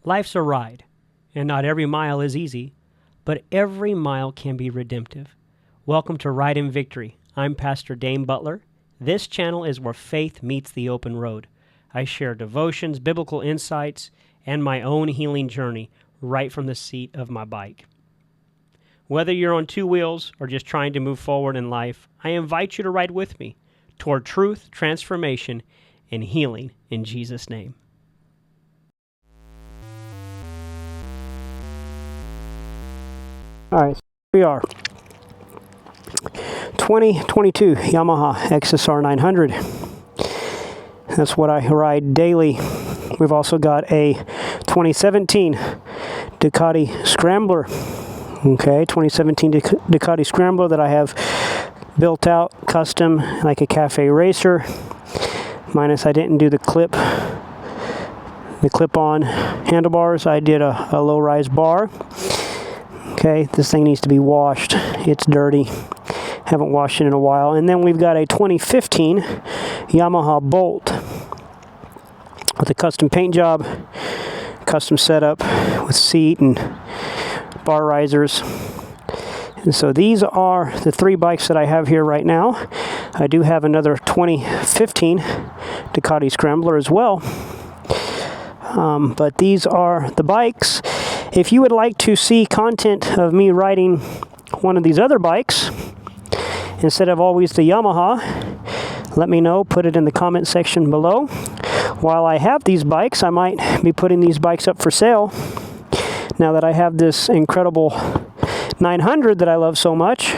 Life's a ride, and not every mile is easy, but every mile can be redemptive. Welcome to Ride in Victory. I'm Pastor Dane Butler. This channel is where faith meets the open road. I share devotions, biblical insights, and my own healing journey right from the seat of my bike. Whether you're on two wheels or just trying to move forward in life, I invite you to ride with me toward truth, transformation, and healing in Jesus' name. All right, here we are. 2022 Yamaha XSR900. That's what I ride daily. We've also got a 2017 Ducati Scrambler. Okay, 2017 Ducati Scrambler that I have built out custom like a cafe racer. Minus I didn't do the clip-on handlebars. I did a low-rise bar. Okay, this thing needs to be washed. It's dirty. Haven't washed it in a while. And then we've got a 2015 Yamaha Bolt with a custom paint job, custom setup with seat and bar risers. And so these are the three bikes that I have here right now. I do have another 2015 Ducati Scrambler as well. But these are the bikes. If you would like to see content of me riding one of these other bikes instead of always the Yamaha, let me know. Put it in the comment section below. While I have these bikes, I might be putting these bikes up for sale now that I have this incredible 900 that I love so much.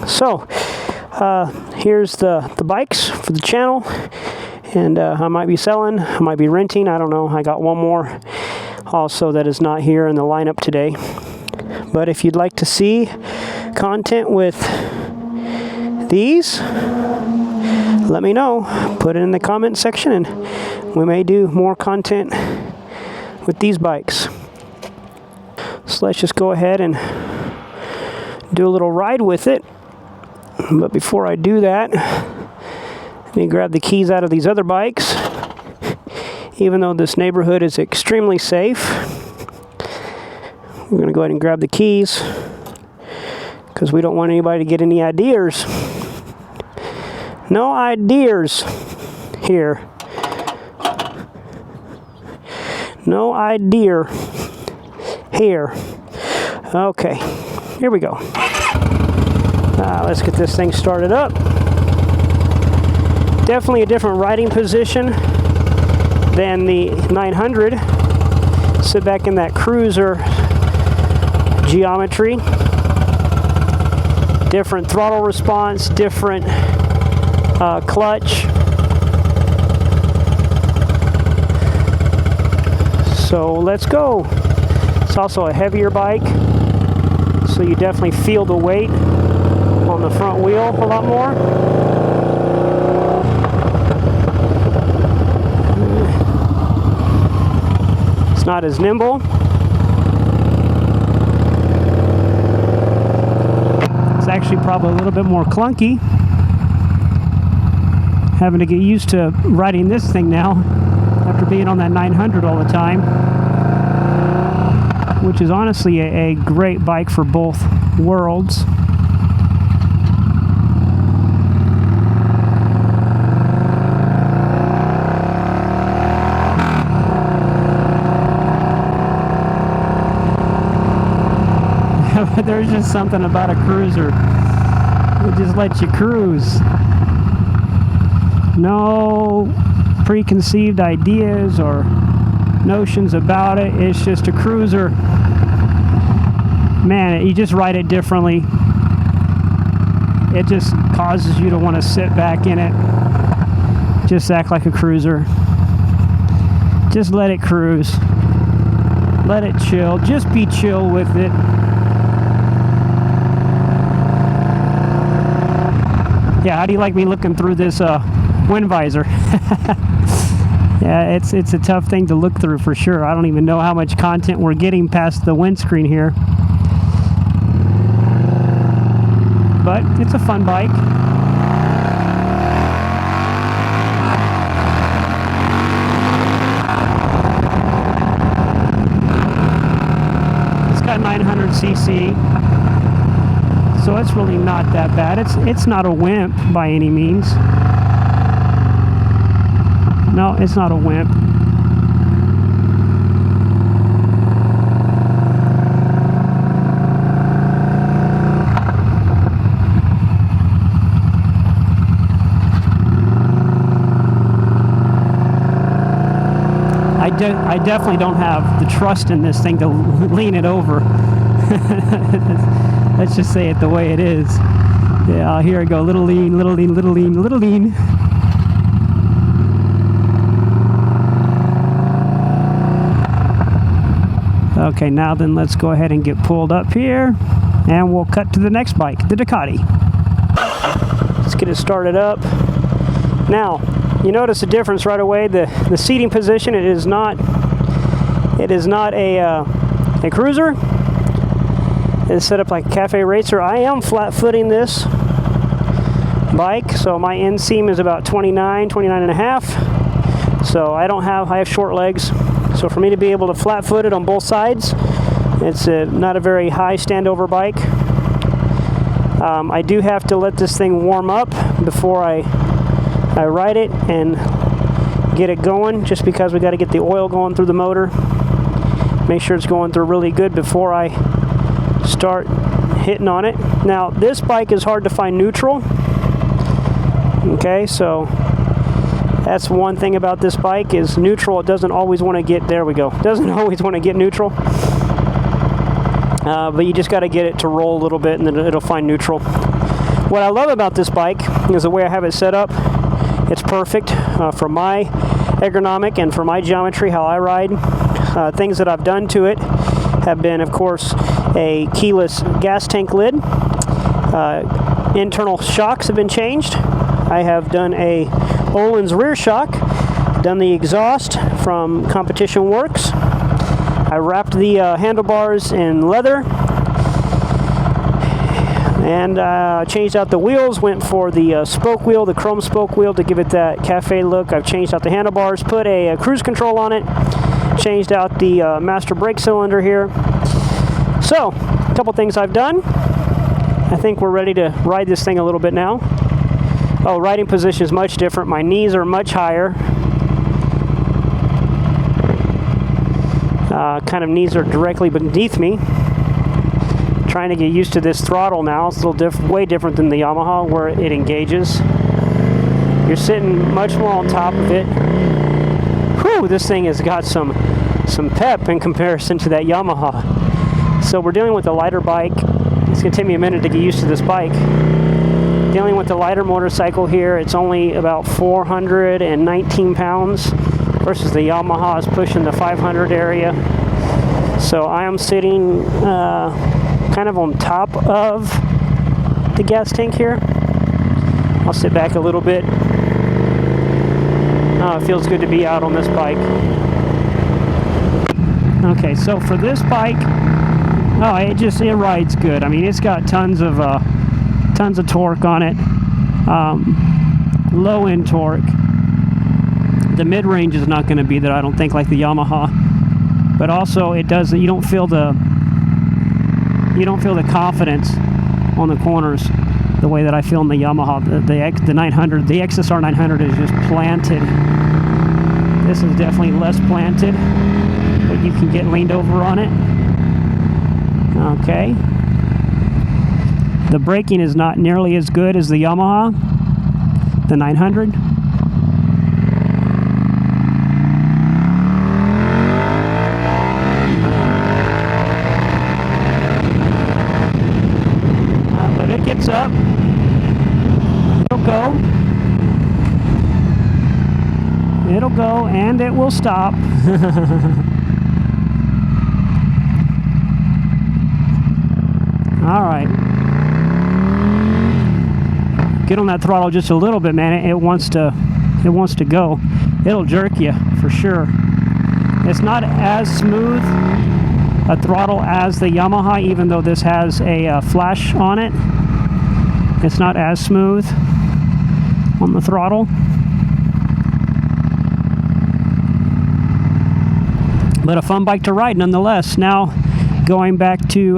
So here's the bikes for the channel, and I might be selling, I might be renting, I don't know. I got one more also that is not here in the lineup today. But if you'd like to see content with these, let me know. Put it in the comment section and we may do more content with these bikes. So let's just go ahead and do a little ride with it. But before I do that, let me grab the keys out of these other bikes. Even though this neighborhood is extremely safe, we're going to go ahead and grab the keys because we don't want anybody to get any ideas. No ideas here. No idea here. Okay, here we go. Let's get this thing started up. Definitely a different riding position than the 900. Sit back in that cruiser geometry. Different throttle response, different clutch. So let's go. It's also a heavier bike, so you definitely feel the weight on the front wheel a lot more. It's not as nimble. It's actually probably a little bit more clunky. Having to get used to riding this thing now after being on that 900 all the time, which is honestly a great bike for both worlds. But there's just something about a cruiser. It just lets you cruise. No preconceived ideas or notions about it. It's just a cruiser. Man, you just ride it differently. It just causes you to want to sit back in it. Just act like a cruiser. Just let it cruise. Let it chill. Just be chill with it. Yeah, how do you like me looking through this wind visor? Yeah, it's a tough thing to look through for sure. I don't even know how much content we're getting past the windscreen here. But it's a fun bike. 900cc, so it's really not that bad. It's not a wimp by any means. No, it's not a wimp. I definitely don't have the trust in this thing to lean it over. Let's just say it the way it is. Yeah, here I go. Little lean, little lean, little lean, little lean. Okay, now then let's go ahead and get pulled up here, and we'll cut to the next bike, the Ducati. Let's get it started up. Now, you notice a difference right away. The seating position, it is not a cruiser. It's set up like a cafe racer. I am flat footing this bike, so my inseam is about 29 and a half. So I have short legs. So for me to be able to flat foot it on both sides, it's not a very high standover bike. I do have to let this thing warm up before I ride it and get it going, just because we got to get the oil going through the motor. Make sure it's going through really good before I start hitting on it. Now, this bike is hard to find neutral. Okay, so that's one thing about this bike is neutral. It doesn't always want to get, there we go, doesn't always want to get neutral. But you just got to get it to roll a little bit, and then it'll find neutral. What I love about this bike is the way I have it set up. It's perfect for my ergonomic and for my geometry, how I ride. Things that I've done to it have been, of course, a keyless gas tank lid. Internal shocks have been changed. I have done a Olin's rear shock, done the exhaust from Competition Works. I wrapped the handlebars in leather, and changed out the wheels, went for the spoke wheel, the chrome spoke wheel, to give it that cafe look. I've changed out the handlebars, put a cruise control on it, changed out the master brake cylinder here. So, a couple things I've done. I think we're ready to ride this thing a little bit now. Oh, riding position is much different. My knees are much higher. Kind of knees are directly beneath me. Trying to get used to this throttle now. It's a little way different than the Yamaha where it engages. You're sitting much more on top of it. Whew, this thing has got some pep in comparison to that Yamaha. So we're dealing with a lighter bike. It's going to take me a minute to get used to this bike. Dealing with the lighter motorcycle here. It's only about 419 pounds versus the Yamaha is pushing the 500 area. So I am sitting kind of on top of the gas tank here. I'll sit back a little bit. Oh, it feels good to be out on this bike. Okay, so for this bike, oh, it rides good. I mean, it's got tons of torque on it. Low end torque. The mid-range is not going to be there, I don't think, like the Yamaha. But also, it does. You don't feel the confidence on the corners the way that I feel in the Yamaha. The 900, the XSR900 is just planted. This is definitely less planted, but you can get leaned over on it. Okay. The braking is not nearly as good as the Yamaha, the 900. But it gets up. It'll go. It'll go, and it will stop. All right. Get on that throttle just a little bit, man. It wants to go. It'll jerk you for sure. It's not as smooth a throttle as the Yamaha, even though this has a flash on it. It's not as smooth on the throttle. But a fun bike to ride nonetheless. Now, going back to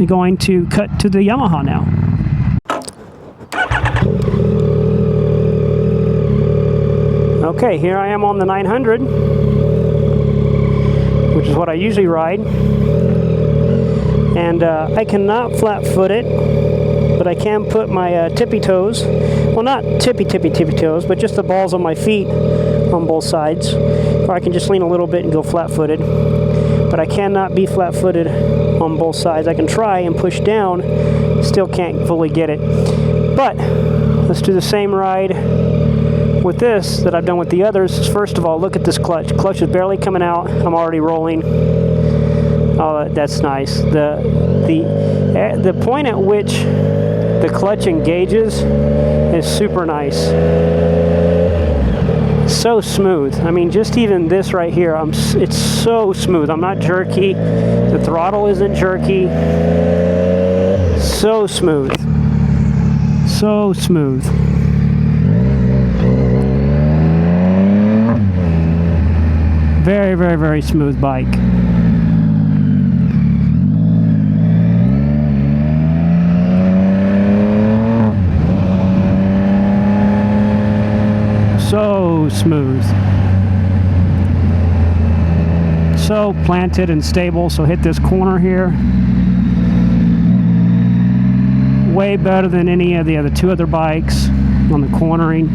going to cut to the Yamaha now. Okay, here I am on the 900, which is what I usually ride, and I cannot flat-foot it, but I can put my tippy toes, well, not tippy toes, but just the balls of my feet on both sides, or I can just lean a little bit and go flat-footed, but I cannot be flat-footed on both sides. I can try and push down, still can't fully get it. But let's do the same ride with this that I've done with the others. First of all, look at this clutch. Clutch is barely coming out. I'm already rolling. Oh, that's nice. The point at which the clutch engages is super nice. So smooth. I mean, just even this right here, it's so smooth. I'm not jerky. The throttle isn't jerky. So smooth. So smooth. Very, very, very smooth bike. So smooth. So planted and stable. So hit this corner here. Way better than any of the other two other bikes on the cornering.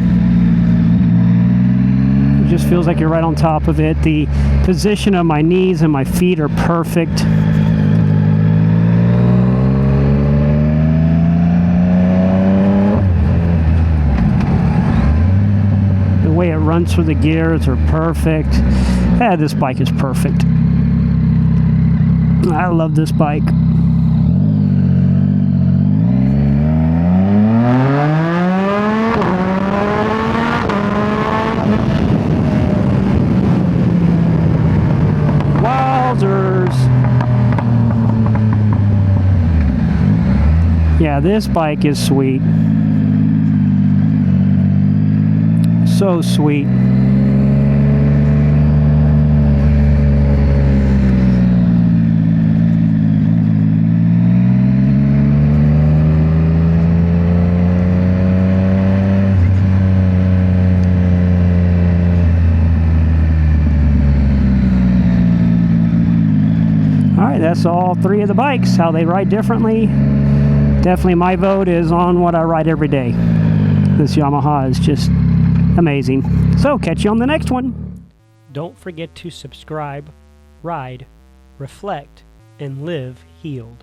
It just feels like you're right on top of it. The position of my knees and my feet are perfect. The way it runs through the gears are perfect. Yeah, this bike is perfect. I love this bike. Yeah, this bike is sweet. So sweet. Alright, that's all three of the bikes, how they ride differently. Definitely my vote is on what I ride every day. This Yamaha is just amazing. So, catch you on the next one. Don't forget to subscribe, ride, reflect, and live healed.